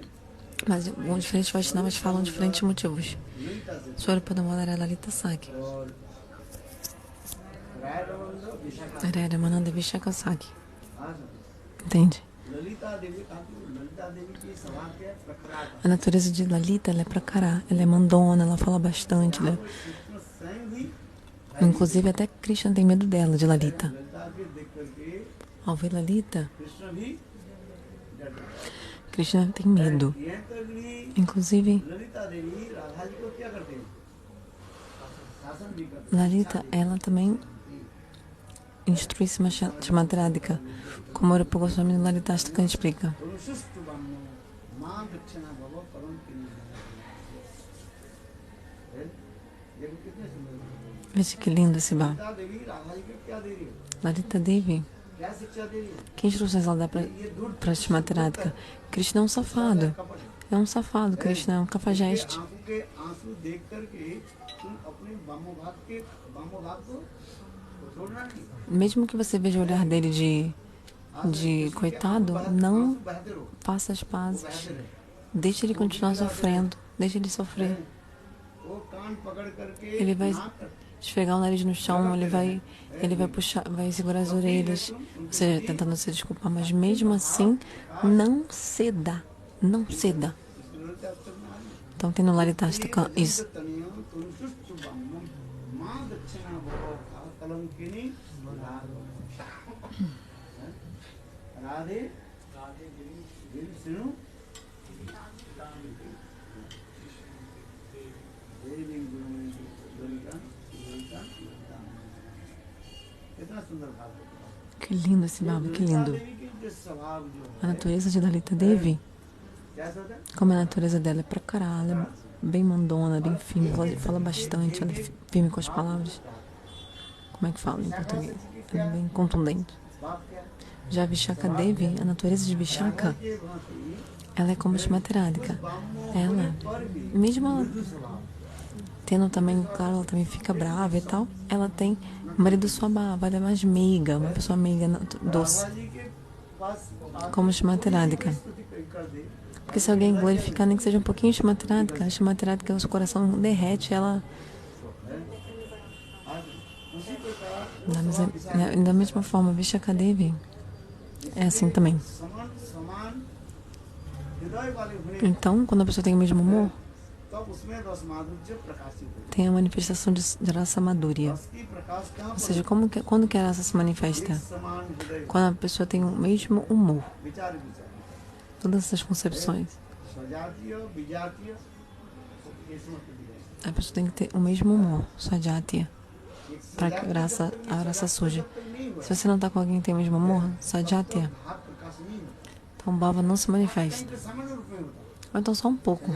[SPEAKER 1] mas diferentes Vaishnavas falam diferentes motivos. Swarupa Damodara Lalita Sakhi, Ramananda Vishaka Sakhi. Entende? A natureza de Lalita, ela é Prakara, ela é mandona, ela fala bastante. Inclusive até Krishna tem medo dela, de Lalita. Ao ver Lalita, Krishna tem medo. Inclusive, Lalita, ela também instrui Srimad Radhika, como o Rupa Goswami no Lalitastaka explica. Veja que lindo esse bar. Lalita Devi, que instruções ela dá para Srimad Radhika? Krishna é um safado. É um safado, Krishna é um cafajeste. Mesmo que você veja o olhar dele de coitado, não faça as pazes. Deixe ele continuar sofrendo. Deixe ele sofrer. Ele vai esfregar o nariz no chão, ele vai puxar, vai segurar as orelhas, ou seja, tentando se desculpar, mas mesmo assim, não ceda. Não ceda. Então tem no Lalitastaka isso. Que lindo esse baba, que lindo. A natureza de Lalita Devi, como a natureza dela é Prakara, ela é bem mandona, bem firme, fala bastante, ela é firme com as palavras. Como é que fala em português? Ela é bem contundente. Já Vishaka Devi, a natureza de Vishaka, ela é como Srimati Radhika. Ela, mesmo ela tendo também, claro, ela também fica brava e tal, ela tem o marido Swabhava, ela é mais meiga, uma pessoa meiga, doce, como Srimati Radhika. Porque se alguém glorificar, nem que seja um pouquinho Srimati Radhika, o seu coração derrete, ela... Da mesma forma, Vishaka Devi é assim também. Então, quando a pessoa tem o mesmo humor, tem a manifestação de Rasa Madhurya. Ou seja, quando que a rasa se manifesta? Quando a pessoa tem o mesmo humor. Todas essas concepções. A pessoa tem que ter o mesmo humor, Sajatiya, para que a raça surja. Se você não está com alguém que tem o mesmo humor, Sajatiya, então o Bhava não se manifesta. Ou então só um pouco.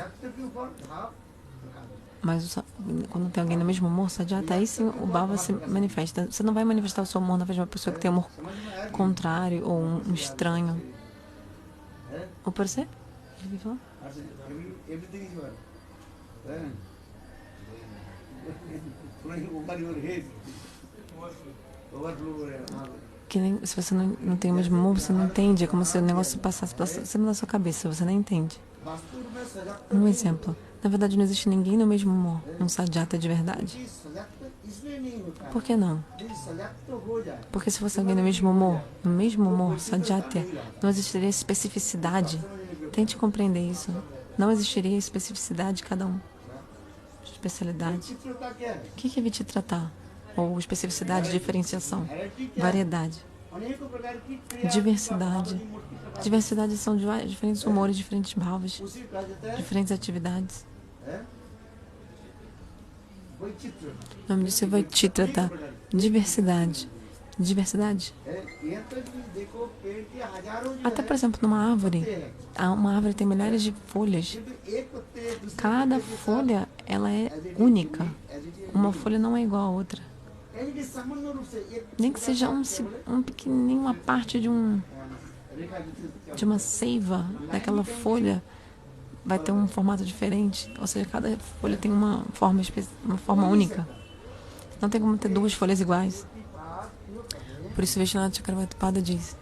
[SPEAKER 1] Mas quando tem alguém no mesmo humor, Sajatiya, aí sim o Bhava se manifesta. Você não vai manifestar o seu humor na vez de uma pessoa que tem humor contrário ou um estranho. Ou por ser? Que nem, se você não tem o mesmo humor, você não entende. É como se o negócio passasse por cima da sua cabeça. Você nem entende. Um exemplo. Na verdade, não existe ninguém no mesmo humor. Um Sajata de verdade. Por que não? Porque se fosse alguém no mesmo humor, Sajatya, não existiria especificidade Tente compreender isso. Não existiria especificidade de cada um. Especialidade. O que é Vichitrata? Ou especificidade, diferenciação, variedade. Diversidade. Diversidade são diferentes humores, diferentes bhavas, diferentes atividades. O nome disso é Vaichitrata. Diversidade. Diversidade. Até, por exemplo, numa árvore. Uma árvore tem milhares de folhas. Cada folha, ela é única. Uma folha não é igual a outra. Nem que seja um pequenininho, uma parte de uma seiva daquela folha vai ter um formato diferente. Ou seja, cada folha tem uma forma única. Não tem como ter duas folhas iguais. Por isso, Vishwanath Chakravarti diz: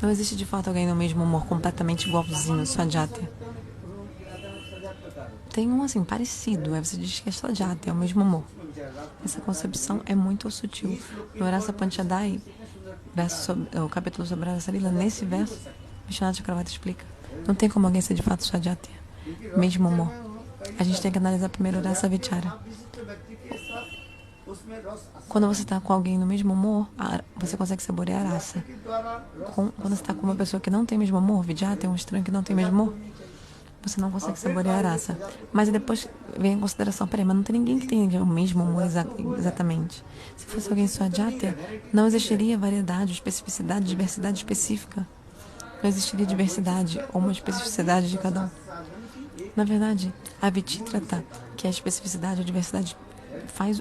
[SPEAKER 1] não existe de fato alguém no mesmo humor completamente igualzinho, Swajatya. Tem um assim, parecido, aí você diz que é Swajatya, é o mesmo humor. Essa concepção é muito sutil. No Rasa Panchadai, o capítulo sobre Rasa Lila, nesse verso, Vishwanath Chakravarti explica: não tem como alguém ser de fato Swajatya, mesmo humor. A gente tem que analisar primeiro o Rasa Vichara. Quando você está com alguém no mesmo humor, você consegue saborear a rasa. Quando você está com uma pessoa que não tem o mesmo humor, Vidyata, um estranho que não tem o mesmo humor, você não consegue saborear a rasa. Mas depois vem em consideração, peraí, mas não tem ninguém que tenha o mesmo humor exatamente. Se fosse alguém Swajatya, não existiria variedade, especificidade, diversidade específica. Não existiria diversidade ou uma especificidade de cada um. Na verdade, a Vichitrata, que é a especificidade ou diversidade,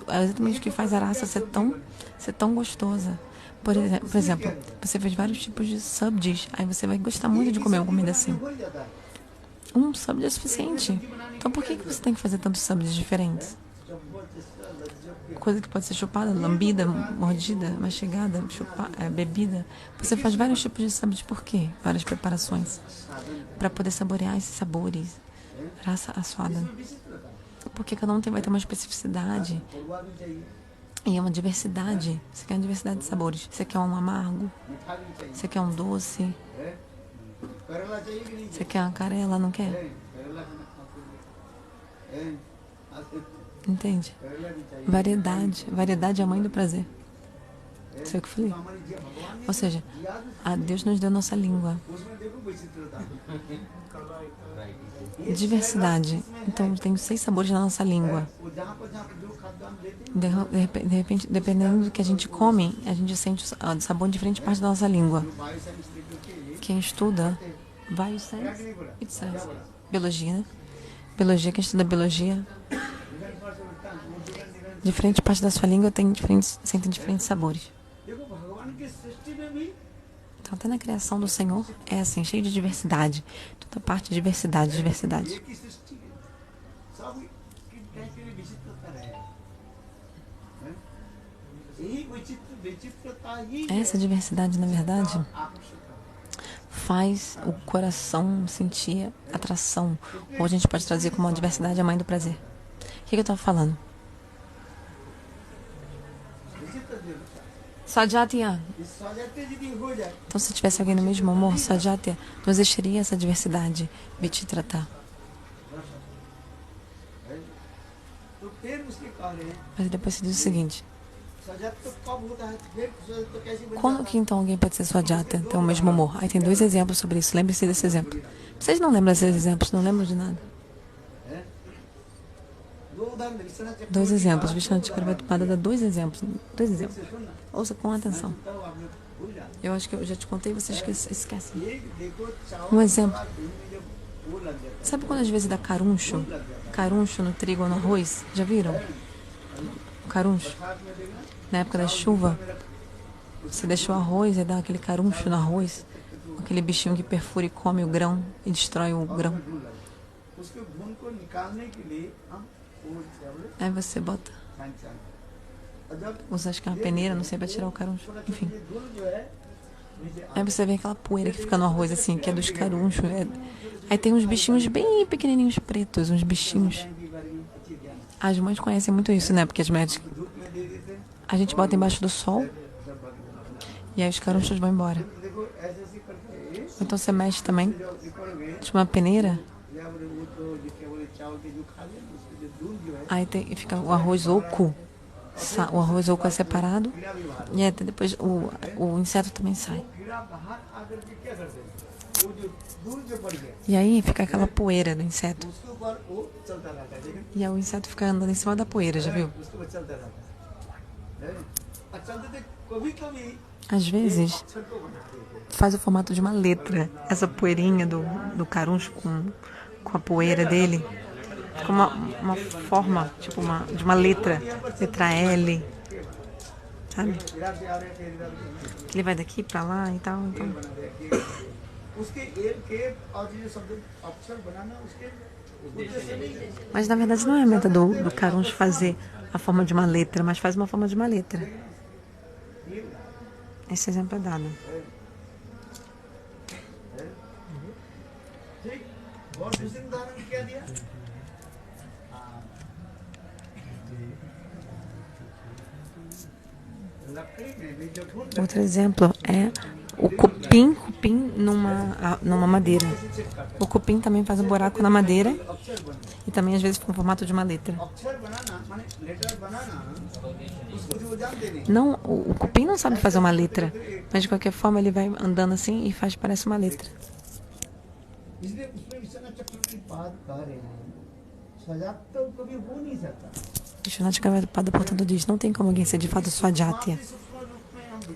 [SPEAKER 1] é exatamente o que faz a raça ser tão gostosa. Por exemplo, você fez vários tipos de subdish, aí você vai gostar muito de comer uma comida assim. Um subdish é suficiente. Então por que você tem que fazer tantos subdish diferentes? Coisa que pode ser chupada, lambida, mordida, mastigada, bebida. Você faz vários tipos de subdish, por quê? Várias preparações. Para poder saborear esses sabores. Rasa aswada. Porque cada um vai ter uma especificidade e é uma diversidade. Você quer uma diversidade de sabores. Você quer um amargo, você quer um doce, você quer uma carela, não quer? Entende? Variedade é a mãe do prazer. Isso é o que eu falei. Ou seja, Deus nos deu nossa língua. Diversidade. Então, tem 6 sabores na nossa língua. De repente, dependendo do que a gente come, a gente sente o sabor em diferentes partes da nossa língua. Quem estuda, biologia, né? Quem estuda biologia, diferentes partes da sua língua sentem diferentes sabores. Então, até na criação do Senhor, é assim, cheio de diversidade. Toda parte de diversidade. Essa diversidade, na verdade, faz o coração sentir atração. Ou a gente pode trazer como a diversidade a mãe do prazer. O que eu estava falando? Swajatya. Então, se tivesse alguém no mesmo humor, Swajatya, não existiria essa diversidade. Vichitrata. Mas depois se diz o seguinte: quando que então alguém pode ser Swajatya, ter o mesmo humor? Aí tem 2 exemplos sobre isso. Lembre-se desse exemplo. Vocês não lembram desses exemplos? Não lembram de nada? 2 exemplos. Vishwanath Chakravarti dá 2 exemplos. 2 exemplos. Ouça com atenção. Eu acho que eu já te contei e vocês esquecem. Um exemplo. Sabe quando às vezes dá caruncho? Caruncho no trigo ou no arroz? Já viram? Caruncho. Na época da chuva, você deixa o arroz e dá aquele caruncho no arroz. Aquele bichinho que perfura e come o grão e destrói o grão. Aí você bota, usa acho que uma peneira, não sei, para tirar o caruncho, enfim. Aí você vê aquela poeira que fica no arroz assim, que é dos carunchos. Aí tem uns bichinhos bem pequenininhos pretos, uns bichinhos. As mães conhecem muito isso, né? Porque as mulheres, a gente bota embaixo do sol e aí os carunchos vão embora. Então você mexe também. Tinha uma peneira. Aí fica o arroz oco. O arroz oco é separado. E aí depois o inseto também sai. E aí fica aquela poeira do inseto. E aí o inseto fica andando em cima da poeira, já viu? Às vezes faz o formato de uma letra. Essa poeirinha do caruncho com a poeira dele. Fica uma forma, tipo de uma letra. Letra L. Sabe? Ele vai daqui pra lá e tal. Então. Mas na verdade não é a meta do caruncho fazer a forma de uma letra, mas faz uma forma de uma letra. Esse exemplo é dado. Outro exemplo é o cupim numa madeira. O cupim também faz um buraco na madeira e também às vezes com o formato de uma letra. Não, o cupim não sabe fazer uma letra, mas de qualquer forma ele vai andando assim e parece uma letra. Vishwanath Chakravarti, portanto, diz: não tem como alguém ser de fato Swadhyatya,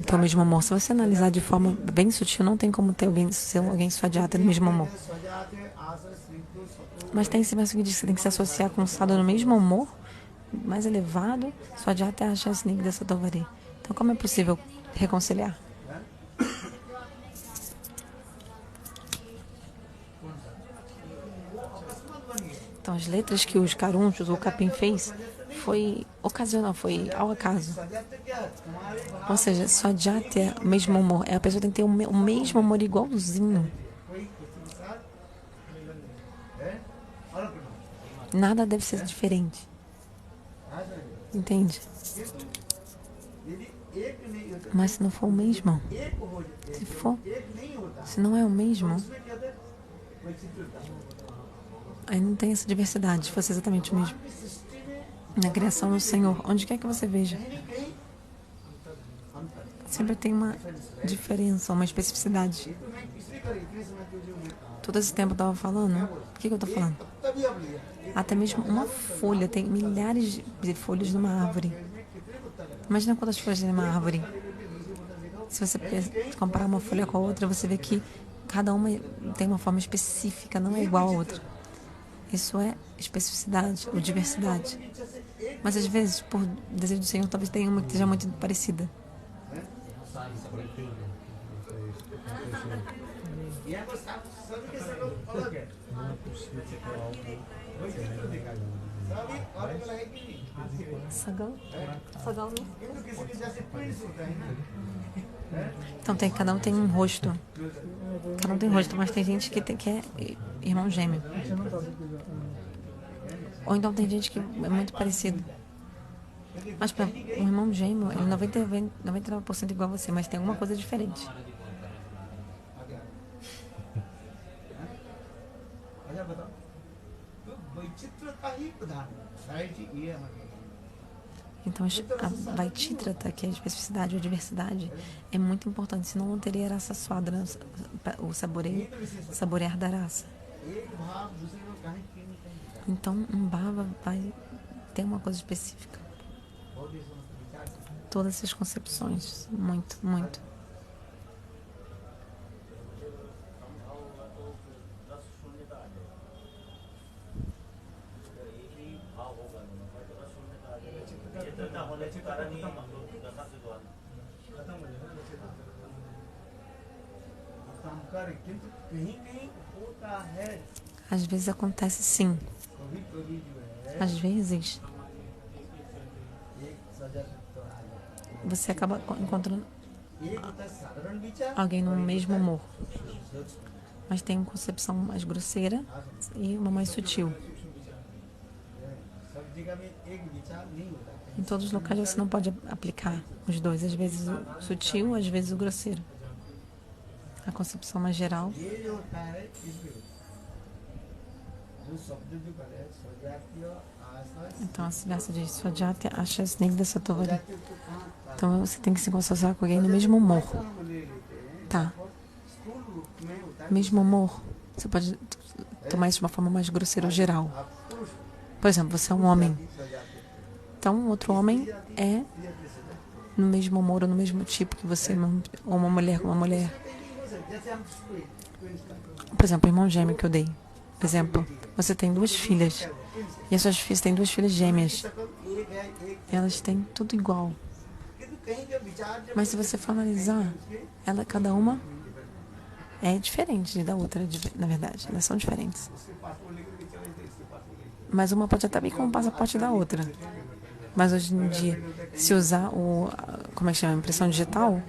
[SPEAKER 1] que é o mesmo amor. Se você analisar de forma bem sutil, não tem como ser alguém Swadhyatya no mesmo amor. Mas tem esse verso que diz que você tem que se associar com um estado no mesmo amor, mais elevado, Swadhyatya Asha Snigdha Sattvavari. Então, como é possível reconciliar? Então, as letras que os carunchos ou o capim fez foi ocasional, foi ao acaso. Ou seja, Swadhyatya, o mesmo amor. A pessoa tem que ter o mesmo amor igualzinho. Nada deve ser diferente. Entende? Mas se não for o mesmo, se não é o mesmo, aí não tem essa diversidade, se fosse exatamente o mesmo. Na criação do Senhor, onde quer que você veja, sempre tem uma diferença, uma especificidade. Todo esse tempo eu estava falando, por que eu estou falando? Até mesmo uma folha, tem milhares de folhas numa árvore. Imagina quantas folhas tem numa árvore. Se você comparar uma folha com a outra, você vê que cada uma tem uma forma específica, não é igual a outra. Isso é especificidade ou diversidade. Mas às vezes, por desejo do Senhor, talvez tenha uma que seja muito parecida. Sagal. Então cada um tem um rosto. Cada um tem um rosto, mas tem gente que é irmão gêmeo. Ou então tem gente que é muito parecido. Mas para um irmão gêmeo, ele é 99% igual a você, mas tem alguma coisa diferente. Então a Vaichitrata, que é a especificidade ou a diversidade, é muito importante, senão não teria rasa swadra, o saborear da raça. Então um bhava vai ter uma coisa específica. Todas essas concepções, muito, muito. Às vezes acontece sim. Às vezes você acaba encontrando alguém no mesmo humor, mas tem uma concepção mais grosseira e uma mais sutil. Em todos os locais você não pode aplicar os dois, às vezes o sutil, às vezes o grosseiro. a concepção mais geral. Então, esse verso diz: Swajati Asha Snigdha Satovari. Então, você tem que se associar com alguém no mesmo humor. Tá. Mesmo humor. Você pode tomar isso de uma forma mais grosseira ou geral. Por exemplo, você é um homem. Então, outro homem é no mesmo humor ou no mesmo tipo que você, ou uma mulher com uma mulher. Por exemplo, o irmão gêmeo que eu dei. Por exemplo, você tem 2 filhas. E as suas filhas têm 2 filhas gêmeas. Elas têm tudo igual. Mas se você for analisar, cada uma é diferente da outra, na verdade. Elas são diferentes. Mas uma pode até vir com o passaporte da outra. Mas hoje em dia, se usar como é que chama? Impressão digital,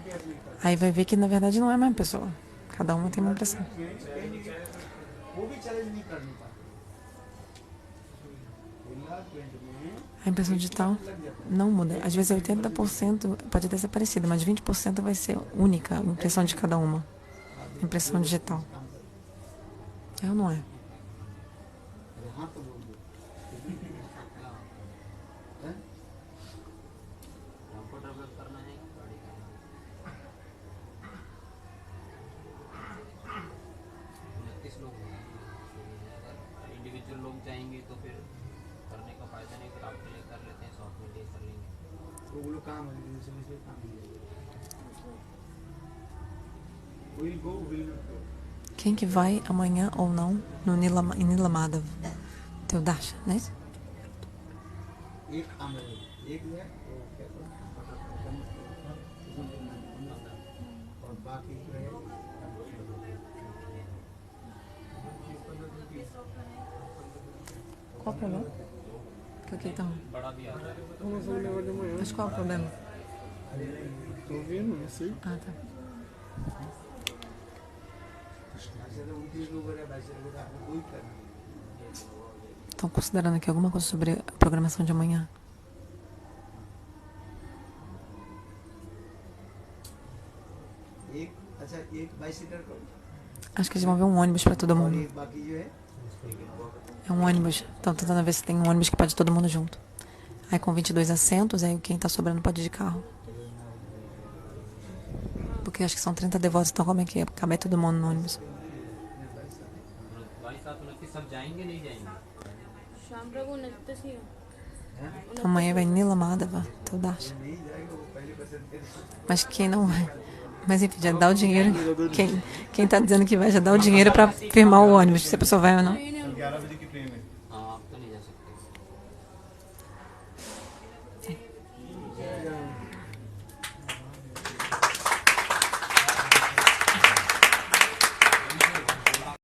[SPEAKER 1] aí vai ver que na verdade não é a mesma pessoa. Cada uma tem uma impressão. A impressão digital não muda. Às vezes 80% pode até ser parecida, mas 20% vai ser única a impressão de cada uma. Impressão digital. É ou não é? Quem que vai amanhã ou não no Nila Madhav? Teu Darshan, né? Qual o problema? Que então? Mas qual é o problema?
[SPEAKER 3] Tô ouvindo, não sei.
[SPEAKER 1] Ah, tá. Estão considerando aqui alguma coisa sobre a programação de amanhã? Acho que eles vão ver um ônibus para todo mundo. É um ônibus. Estão tentando ver se tem um ônibus que pode todo mundo junto. Aí com 22 assentos, aí quem está sobrando pode ir de carro. Porque acho que são 30 devotos, então como é que cabe todo mundo no ônibus? Então, amanhã vai Nila Madhava, teu Darshan. Mas quem não vai? Mas enfim, já dá o dinheiro. Quem tá dizendo que vai, já dá o dinheiro para firmar o ônibus, se a pessoa vai ou não.